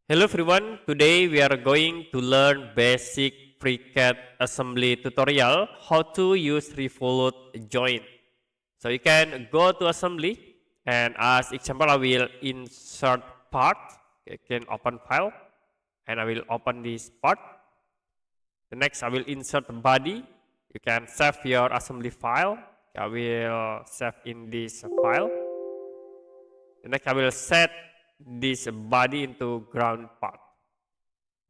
Hello everyone, today we are going to learn basic FreeCAD assembly tutorial how to use Revolute join. So you can go to assembly and as example I will insert part. You can open file and I will open this part. The next I will insert body. You can save your assembly file. I will save in this file. The next I will set this body into ground part.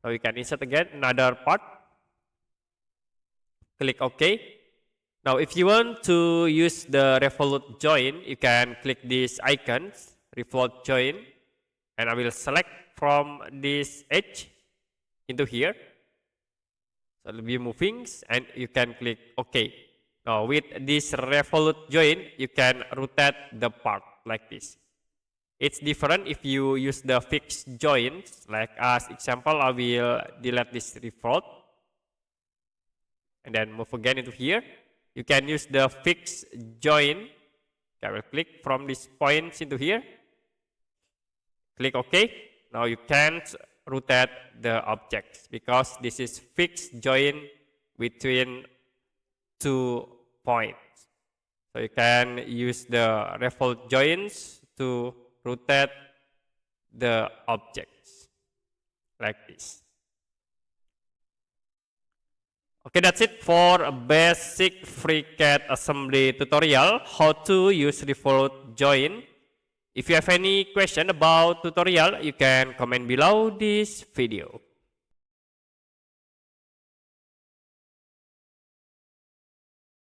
So you can insert again another part. Click OK. Now if you want to use the Revolute join, you can click these icons, Revolute join, and I will select from this edge into here. So it will be moving and you can click OK. Now with this Revolute join, you can rotate the part like this. It's different if you use the fixed joints, like as example, I will delete this Revolute and then move again into here. You can use the fixed join. I will click from this points into here. Click OK. Now you can't rotate the objects because this is fixed join between 2 points. So you can use the Revolute joins to rotate the objects like this. Okay, that's it for a basic FreeCAD assembly tutorial, how to use Revolute join. If you have any question about tutorial, you can comment below this video.